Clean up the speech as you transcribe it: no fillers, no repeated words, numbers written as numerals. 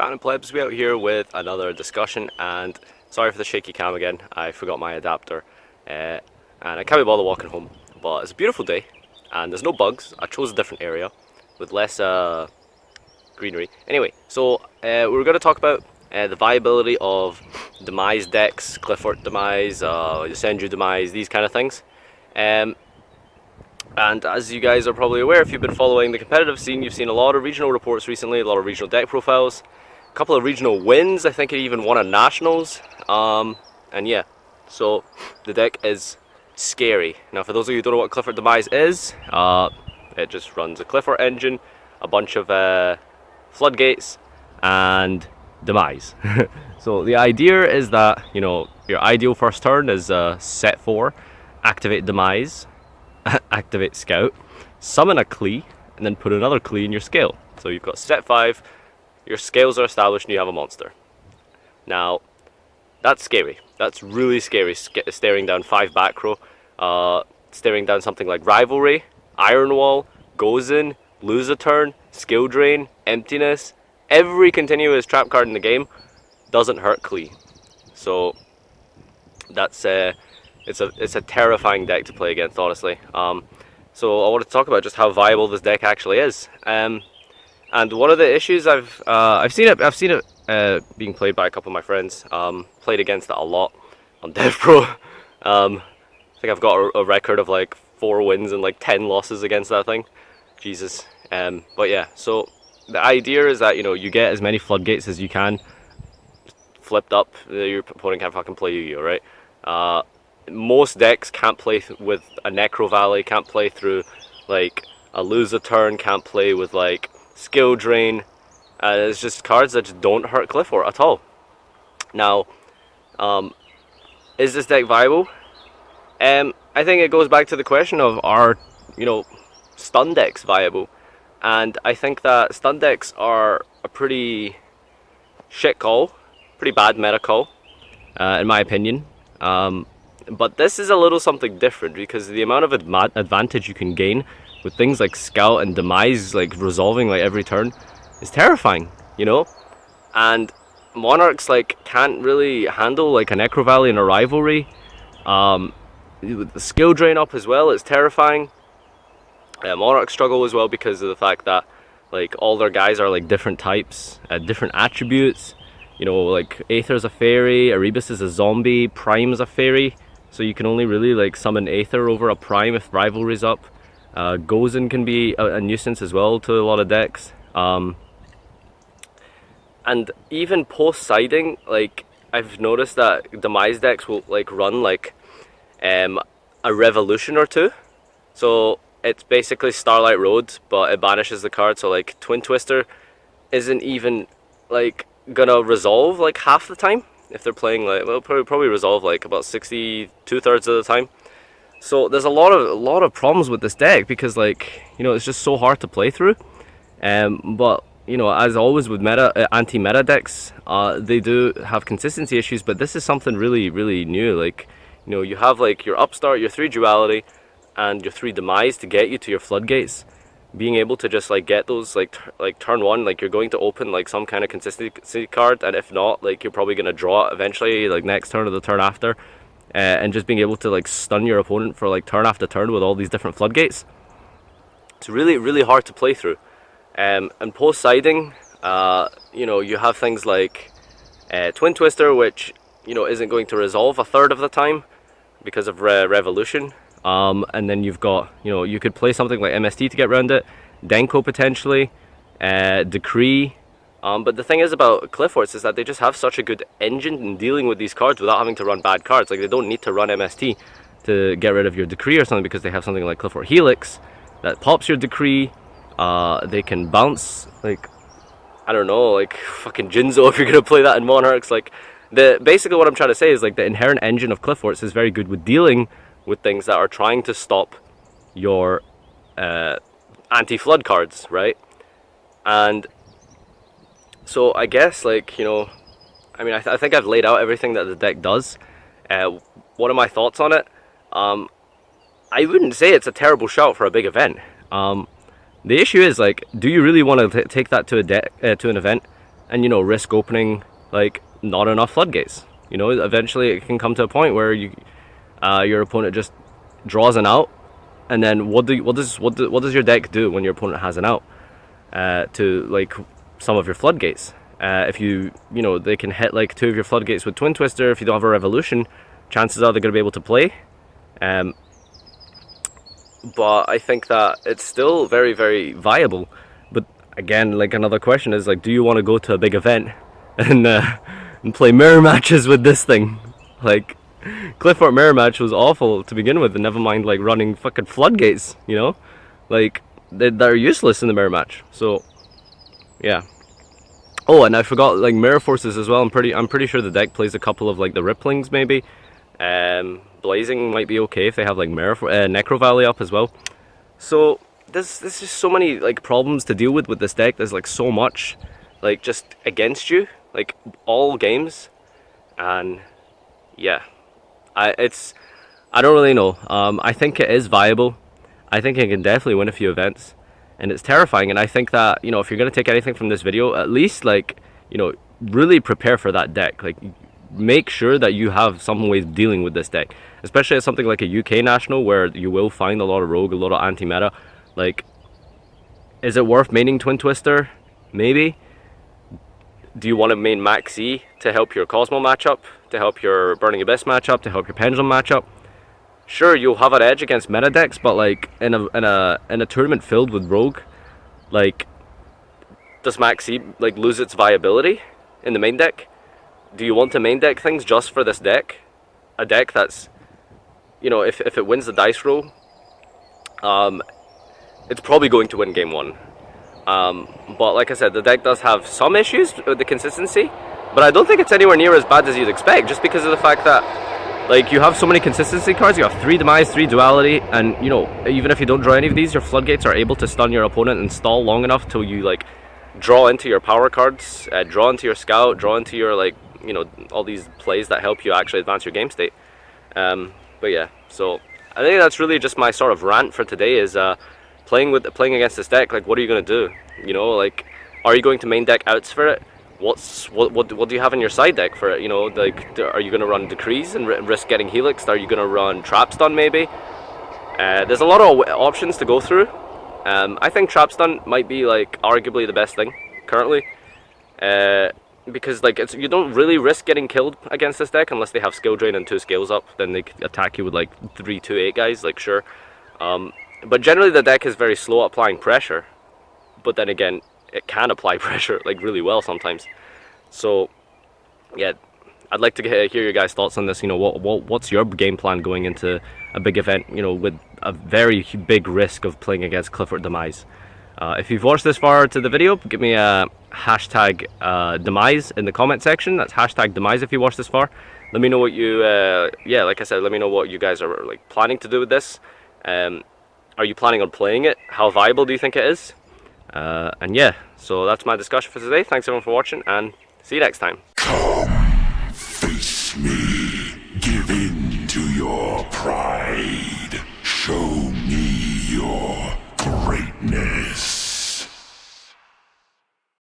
Captain Plebs, we out here with another discussion, and sorry for the shaky cam again. I forgot my adapter, and I can't be bothered walking home. But it's a beautiful day, and there's no bugs. I chose a different area with less greenery. Anyway, so we're going to talk about the viability of Demise decks, Qliphort Demise, Senju Demise, these kind of things. And as you guys are probably aware, if you've been following the competitive scene, you've seen a lot of regional reports recently, a lot of regional deck profiles, a couple of regional wins. I think it even won a nationals. And yeah, so the deck is scary. Now, for those of you who don't know what Qliphort Demise is, it just runs a Qliphort engine, a bunch of floodgates, and Demise. So the idea is that, you know, your ideal first turn is set 4, activate Demise, activate Scout, summon a Qli, and then put another Qli in your scale. So you've got set 5, your scales are established, and you have a monster. Now, that's scary. That's really scary, staring down 5 back row, staring down something like Rivalry, Iron Wall, Goes In, Lose a Turn, Skill Drain, Emptiness. Every continuous trap card in the game doesn't hurt Qli. So that's it's a terrifying deck to play against, honestly. So I want to talk about just how viable this deck actually is. And one of the issues I've seen it being played by a couple of my friends. Played against it a lot on DevPro. I think I've got a record of like 4 wins and like 10 losses against that thing. Jesus. But yeah, so the idea is that, you know, you get as many floodgates as you can flipped up. Your opponent can't fucking play Yu-Gi-Oh, right? Most decks can't play with a Necro Valley, can't play through like a Lose a Turn, can't play with like Skill Drain. It's just cards that just don't hurt Qliphort at all. Now, is this deck viable? I think it goes back to the question of, are, you know, stun decks viable? And I think that stun decks are a pretty shit call, pretty bad meta call, in my opinion. But this is a little something different, because the amount of advantage you can gain with things like Scout and Demise, like resolving like every turn, is terrifying, you know? And Monarchs like can't really handle like a Necro Valley and a Rivalry. With the skill drain up as well, it's terrifying. Monarchs struggle as well because of the fact that like all their guys are like different types, different attributes. You know, like Aether's a fairy, Erebus is a zombie, Prime's a fairy. So you can only really like summon Aether over a Prime if Rivalry's up. Goes In can be a nuisance as well to a lot of decks. And even post-siding, like I've noticed that Demise decks will like run like a Revolution or 2. So it's basically Starlight Road, but it banishes the card. So like Twin Twister isn't even like gonna resolve like half the time. If they're playing like, well, probably resolve like about 2/3 of the time. So there's a lot of problems with this deck, because like, you know, it's just so hard to play through. But you know, as always with anti-meta decks, they do have consistency issues. But this is something really new. Like, you know, you have like your Upstart, your 3 Duality, and your 3 Demise to get you to your floodgates. Being able to just like get those like turn 1, like you're going to open like some kind of consistency card, and if not, like you're probably going to draw it eventually, like next turn or the turn after, and just being able to like stun your opponent for like turn after turn with all these different floodgates. It's really hard to play through. And post-siding, you know, you have things like Twin Twister, which, you know, isn't going to resolve 1/3 of the time because of Revolution. And then you've got, you know, you could play something like MST to get around it, Denko potentially, Decree. But the thing is about Qliphorts is that they just have such a good engine in dealing with these cards without having to run bad cards. Like, they don't need to run MST to get rid of your Decree or something, because they have something like Qliphort Helix that pops your Decree. They can bounce, like, I don't know, like fucking Jinzo if you're going to play that in Monarchs. Like, basically what I'm trying to say is like the inherent engine of Qliphorts is very good with dealing with things that are trying to stop your anti-flood cards, right? And so I guess, like, you know, I mean, I think I've laid out everything that the deck does. What are my thoughts on it? I wouldn't say it's a terrible shout for a big event. The issue is, like, do you really want to take that to an event and, you know, risk opening like not enough floodgates. You know, eventually it can come to a point where your opponent just draws an out, and then what does your deck do when your opponent has an out to like some of your floodgates? If you know, they can hit like 2 of your floodgates with Twin Twister. If you don't have a Revolution, chances are they're going to be able to play. But I think that it's still very, very viable. But again, like, another question is like, do you want to go to a big event and play mirror matches with this thing? Like, Qliphort mirror match was awful to begin with, and never mind like running fucking floodgates. You know, like they're useless in the mirror match. So yeah. Oh, and I forgot like mirror forces as well. I'm pretty sure the deck plays a couple of like the Ripplings maybe. Blazing might be okay if they have like Necro Valley up as well. So there's just so many like problems to deal with this deck. There's like so much like just against you, like all games, and yeah, I don't really know. I think it is viable. I think it can definitely win a few events, and it's terrifying. And I think that, you know, if you're gonna take anything from this video, at least like, you know, really prepare for that deck. Like, make sure that you have some ways of dealing with this deck, especially at something like a UK national where you will find a lot of rogue, a lot of anti-meta. Like, is it worth maining Twin Twister? Maybe. Do you want to main Max E to help your Cosmo matchup, to help your Burning Abyss matchup, to help your Pendulum matchup? Sure, you'll have an edge against meta decks, but like in a tournament filled with rogue, like, does Max E like lose its viability in the main deck? Do you want to main deck things just for this deck? A deck that's, you know, if it wins the dice roll, it's probably going to win game 1. But like I said, the deck does have some issues with the consistency, but I don't think it's anywhere near as bad as you'd expect, just because of the fact that, like, you have so many consistency cards. You have 3 Demise, 3 Duality, and, you know, even if you don't draw any of these, your floodgates are able to stun your opponent and stall long enough till you, like, draw into your power cards, draw into your scout, draw into your, like, you know, all these plays that help you actually advance your game state. But yeah, so I think that's really just my sort of rant for today, is playing against this deck. Like, what are you going to do? You know, like, are you going to main deck outs for it? What do you have in your side deck for it? You know, like, are you going to run Decrees and risk getting Helixed? Are you going to run Trap Stun maybe? There's a lot of options to go through. I think Trap Stun might be like arguably the best thing currently, because like you don't really risk getting killed against this deck unless they have Skill Drain and 2 scales up. Then they attack you with like 3/2/8 guys, like, sure. But generally the deck is very slow at applying pressure, but then again, it can apply pressure like really well sometimes. So yeah, I'd like to hear your guys' thoughts on this. You know, what's your game plan going into a big event, you know, with a very big risk of playing against Qliphort Demise? If you've watched this far to the video, give me a hashtag Demise in the comment section. That's hashtag Demise if you watched this far. Let me know what you, yeah, like I said, let me know what you guys are like planning to do with this. Are you planning on playing it? How viable do you think it is? And yeah, so that's my discussion for today. Thanks everyone for watching, and see you next time. Come, face me, give in to your pride, show